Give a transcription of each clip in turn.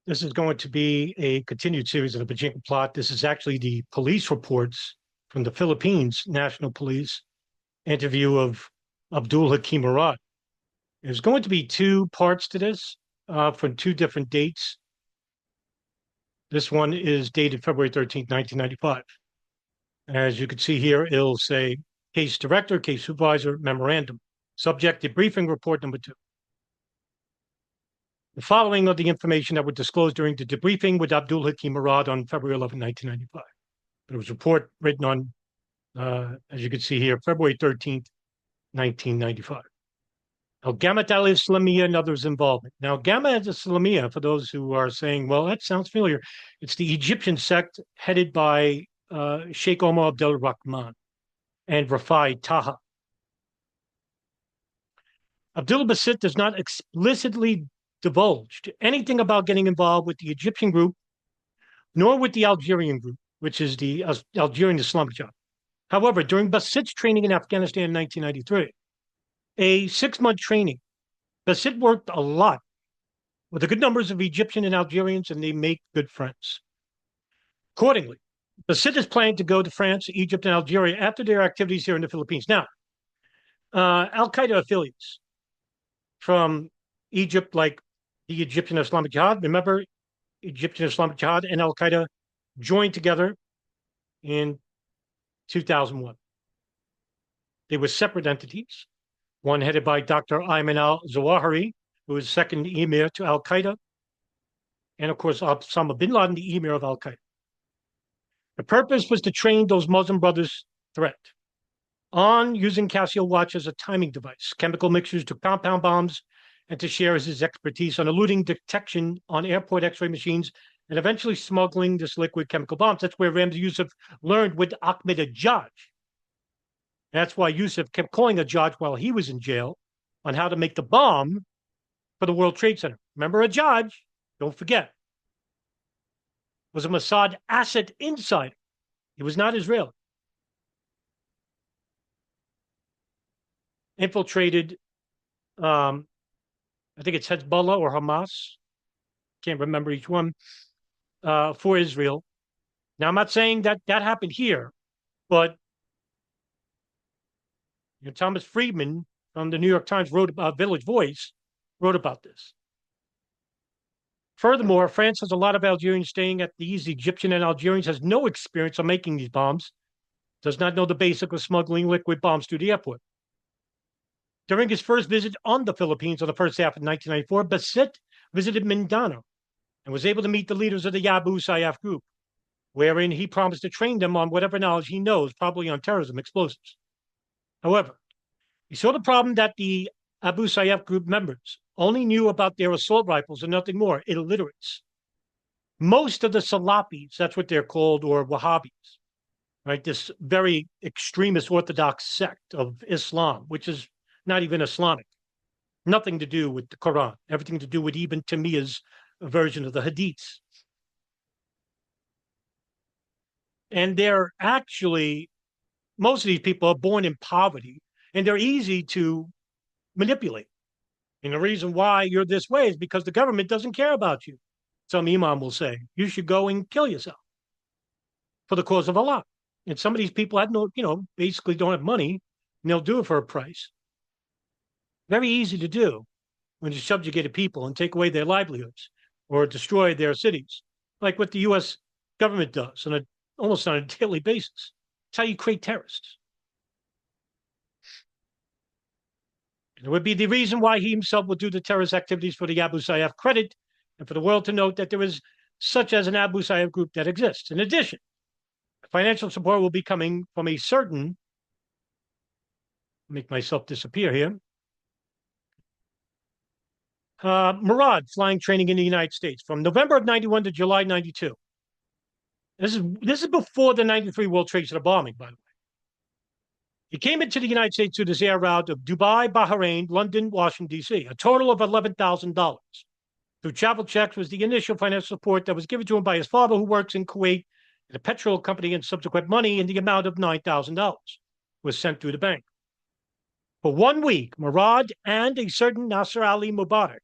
This is going to be a continued series of the Bojinka plot. This is actually the police reports from the Philippines National Police interview of Abdul Hakim Murad. There's going to be two parts to this from two different dates. This one is dated February 13th, 1995. As you can see here, it'll say case director, case supervisor, memorandum. Subject debriefing report number 2. The following are the information that were disclosed during the debriefing with Abdul Hakim Murad on February 11, 1995. It was a report written on, as you can see here, February 13th, 1995. Al-Gamat al-Islamiyya and others' involvement. Now, Gamat al-Islamiyya, for those who are saying, well, that sounds familiar, it's the Egyptian sect headed by Sheikh Omar Abdul Rahman and Rafai Taha. Abdul Basit does not explicitly divulge anything about getting involved with the Egyptian group, nor with the Algerian group, which is the Algerian Islamic Jihad. However, during Basit's training in Afghanistan in 1993, a 6-month training, Basit worked a lot with a good numbers of Egyptian and Algerians, and they make good friends. Accordingly, Basit is planning to go to France, Egypt, and Algeria after their activities here in the Philippines. Now, Al-Qaeda affiliates from Egypt, like the Egyptian Islamic Jihad. Remember, Egyptian Islamic Jihad and Al-Qaeda joined together in 2001. They were separate entities, one headed by Dr. Ayman al-Zawahiri, who was second emir to Al-Qaeda, and of course, Osama bin Laden, the emir of Al-Qaeda. The purpose was to train those Muslim brothers threat on using Casio watch as a timing device, chemical mixtures to compound bombs, and to share his expertise on eluding detection on airport X-ray machines and eventually smuggling this liquid chemical bombs. That's where Ramzi Youssef learned with Ahmed Ajaj. That's why Youssef kept calling Ajaj while he was in jail on how to make the bomb for the World Trade Center. Remember Ajaj? Don't forget. Was a Mossad asset insider. He was not Israeli. Infiltrated, I think it's Hezbollah or Hamas. Can't remember each one, for Israel. Now, I'm not saying that that happened here, but Thomas Friedman from the New York Times wrote about Village Voice, wrote about this. Furthermore, France has a lot of Algerians staying at these. Egyptian and Algerians has no experience on making these bombs, does not know the basic of smuggling liquid bombs to the airport. During his first visit on the Philippines on the first half of 1994, Basit visited Mindanao and was able to meet the leaders of the Abu Sayyaf group, wherein he promised to train them on whatever knowledge he knows, probably on terrorism, explosives. However, he saw the problem that the Abu Sayyaf group members only knew about their assault rifles and nothing more, illiterates. Most of the Salafis, that's what they're called, or Wahhabis, right? This very extremist Orthodox sect of Islam, which is not even Islamic. Nothing to do with the Quran. Everything to do with Ibn Taymiyyah's version of the Hadiths. And they're actually, most of these people are born in poverty, and they're easy to manipulate. And the reason why you're this way is because the government doesn't care about you. Some imam will say, you should go and kill yourself for the cause of Allah. And some of these people have no, basically don't have money, and they'll do it for a price. Very easy to do when you subjugate a people and take away their livelihoods or destroy their cities, like what the U.S. government does almost on a daily basis. It's how you create terrorists. It would be the reason why he himself would do the terrorist activities for the Abu Sayyaf credit and for the world to note that there is such as an Abu Sayyaf group that exists. In addition, financial support will be coming from a certain, make myself disappear here, Murad flying training in the United States from November of 91 to July 92. This is before the 93 World Trade Center bombing, by the way. He came into the United States through this air route of Dubai, Bahrain, London, Washington, D.C., a total of $11,000. Through travel checks was the initial financial support that was given to him by his father, who works in Kuwait at a petrol company, and subsequent money in the amount of $9,000 was sent through the bank. For 1 week, Murad and a certain Nasser Ali Mubarak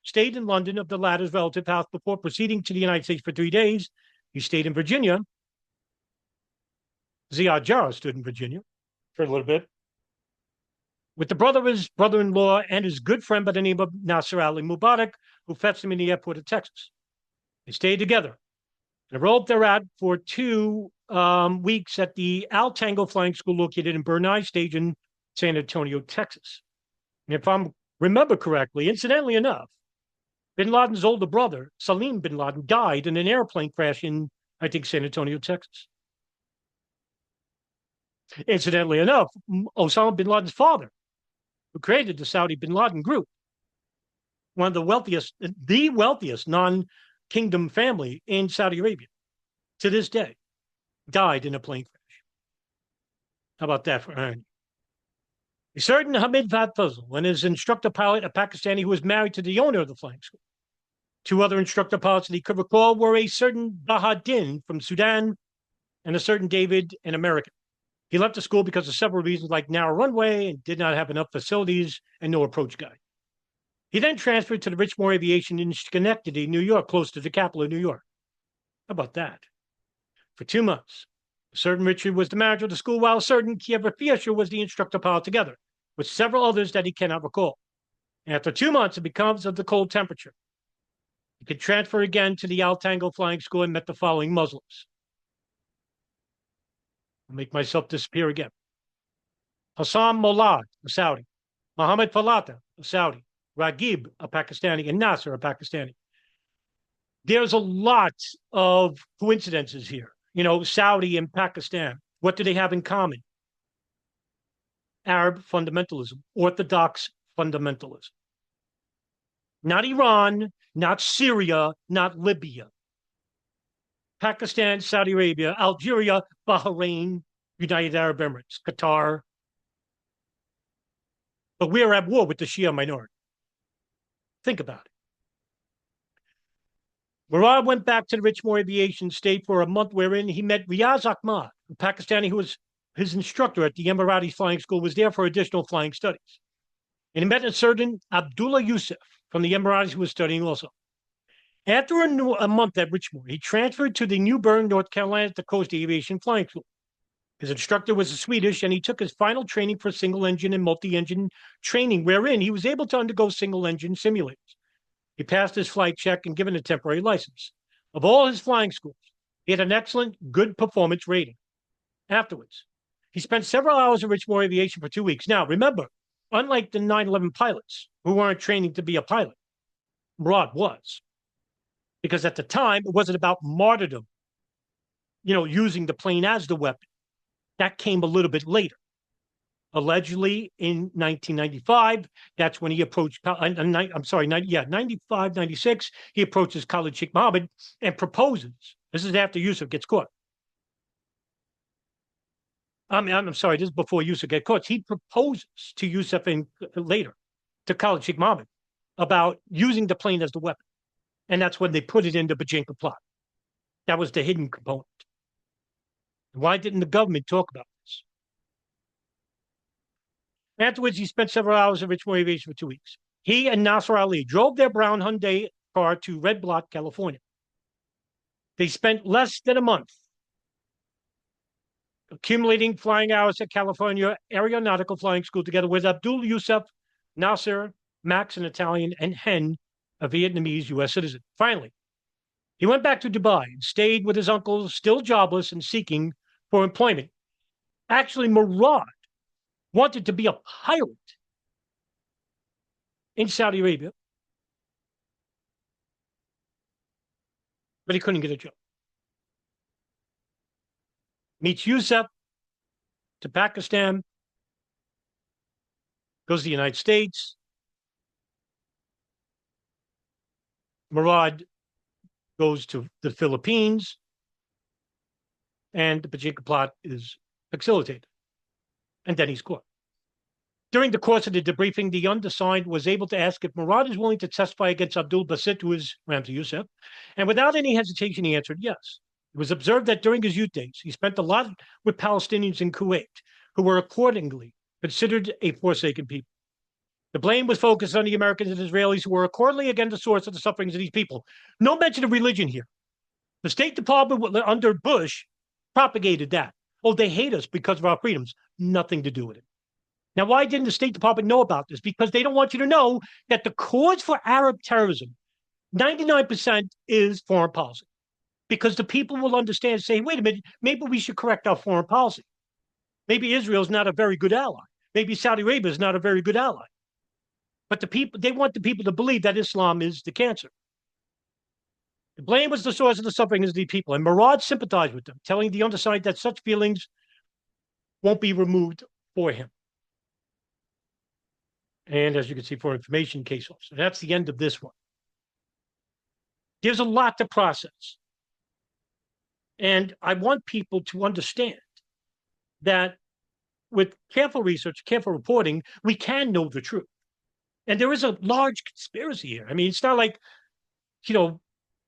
stayed in London of the latter's relative house before proceeding to the United States for 3 days. He stayed in Virginia. Ziad Jarrah stood in Virginia for a little bit with the brother of his brother-in-law and his good friend by the name of Nasser Ali Mubarak, who fetched him in the airport of Texas. They stayed together and enrolled thereat for 2 weeks at the Al Tango Flying School located in Bernay Stage in San Antonio, Texas. And if I remember correctly, incidentally enough, bin Laden's older brother, Salim bin Laden, died in an airplane crash in, I think, San Antonio, Texas. Incidentally enough, Osama bin Laden's father, who created the Saudi bin Laden group, one of the wealthiest non-kingdom family in Saudi Arabia, to this day, died in a plane crash. How about that for irony? A certain Hamid Fazl and his instructor pilot, a Pakistani who was married to the owner of the flying school. 2 other instructor pilots that he could recall were a certain Bahadin from Sudan and a certain David, an American. He left the school because of several reasons, like narrow runway and did not have enough facilities and no approach guide. He then transferred to the Richmore Aviation in Schenectady, New York, close to the capital of New York. How about that? For 2 months, a certain Richard was the manager of the school, while a certain Kiever Fischer was the instructor pilot together, with several others that he cannot recall. And after 2 months, it becomes of the cold temperature. He could transfer again to the Al Tango Flying School and met the following Muslims. I'll make myself disappear again. Hassan Molad, a Saudi. Mohammed Falata, a Saudi. Ragib, a Pakistani, and Nasser, a Pakistani. There's a lot of coincidences here. You know, Saudi and Pakistan. What do they have in common? Arab fundamentalism, Orthodox fundamentalism. Not Iran, not Syria, not Libya. Pakistan, Saudi Arabia, Algeria, Bahrain, United Arab Emirates, Qatar. But we're at war with the Shia minority. Think about it. Murad went back to the Richmore Aviation State for a month, wherein he met Riaz Ahmad, a Pakistani who was his instructor at the Emirati Flying School, was there for additional flying studies. And he met a certain Abdullah Yusuf from the Emiratis who was studying also. After a month at Richmore, he transferred to the New Bern, North Carolina, at the Coast Aviation Flying School. His instructor was a Swedish, and he took his final training for single engine and multi-engine training, wherein he was able to undergo single engine simulators. He passed his flight check and given a temporary license. Of all his flying schools, he had an excellent, good performance rating. Afterwards, he spent several hours at Richmore Aviation for 2 weeks. Now, remember, unlike the 9/11 pilots who weren't training to be a pilot, Murad was. Because at the time, it wasn't about martyrdom, using the plane as the weapon. That came a little bit later. Allegedly, in 1995, that's when he approached, 95, 96, he approaches Khalid Sheikh Mohammed and proposes. This is after Yusuf gets caught. I'm sorry, this is before Yusuf gets caught. He proposes to Yusuf and later to Khalid Sheikh Mohammed about using the plane as the weapon. And that's when they put it in the Bojinka plot. That was the hidden component. Why didn't the government talk about this? Afterwards, he spent several hours at Richmore Aviation for 2 weeks. He and Nasser Ali drove their brown Hyundai car to Red Block, California. They spent less than a month accumulating flying hours at California Aeronautical Flying School together with Abdul Yusuf, Nasser, Max, an Italian, and Hen, a Vietnamese U.S. citizen. Finally, he went back to Dubai and stayed with his uncle, still jobless and seeking for employment. Actually, Murad wanted to be a pilot in Saudi Arabia, but he couldn't get a job. Meets Yusuf to Pakistan, goes to the United States. Murad goes to the Philippines, and the Bojinka plot is facilitated. And then he's caught. During the course of the debriefing, the undersigned was able to ask if Murad is willing to testify against Abdul Basit, who is Ramzi Youssef, and without any hesitation, he answered yes. It was observed that during his youth days, he spent a lot with Palestinians in Kuwait, who were accordingly considered a forsaken people. The blame was focused on the Americans and Israelis who were accordingly again the source of the sufferings of these people. No mention of religion here. The State Department under Bush propagated that. Oh, they hate us because of our freedoms. Nothing to do with it. Now, why didn't the State Department know about this? Because they don't want you to know that the cause for Arab terrorism, 99% is foreign policy. Because the people will understand and say, wait a minute, maybe we should correct our foreign policy. Maybe Israel is not a very good ally. Maybe Saudi Arabia is not a very good ally. But the people, they want the people to believe that Islam is the cancer. The blame was the source of the suffering of the people, and Murad sympathized with them, telling the undersigned that such feelings won't be removed for him. And as you can see, for information case officer. That's the end of this one. There's a lot to process. And I want people to understand that with careful research, careful reporting, we can know the truth. And there is a large conspiracy here. I mean, it's not like,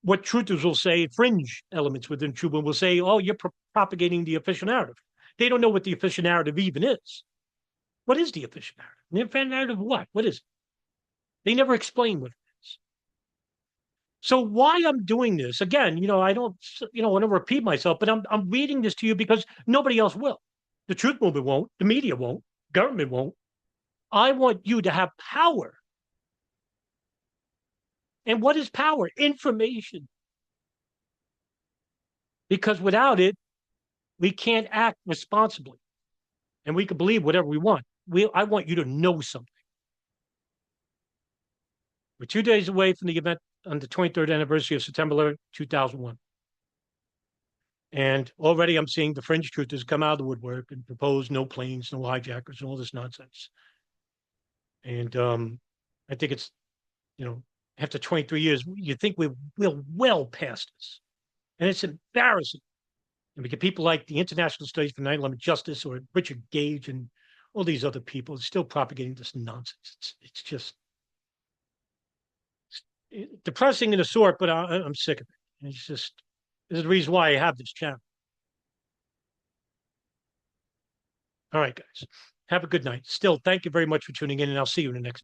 what truthers will say, fringe elements within Truman will say, oh, you're propagating the official narrative. They don't know what the official narrative even is. What is the official narrative? The official narrative of what? What is it? They never explain what it is. So why I'm doing this, again, I don't, want to repeat myself, but I'm reading this to you because nobody else will. The truth movement won't. The media won't. Government won't. I want you to have power. And what is power? Information. Because without it, we can't act responsibly. And we can believe whatever we want. I want you to know something. We're 2 days away from the event on the 23rd anniversary of September 11, 2001. And already I'm seeing the fringe truthers come out of the woodwork and propose no planes, no hijackers, and all this nonsense. And I think it's, after 23 years, you think we're well past this. And it's embarrassing. And we get people like the International Studies for 9/11 Justice or Richard Gage and all these other people still propagating this nonsense. It's just depressing in a sort, but I'm sick of it. It's just, this is the reason why I have this channel. All right, guys. Have a good night. Still, thank you very much for tuning in, and I'll see you in the next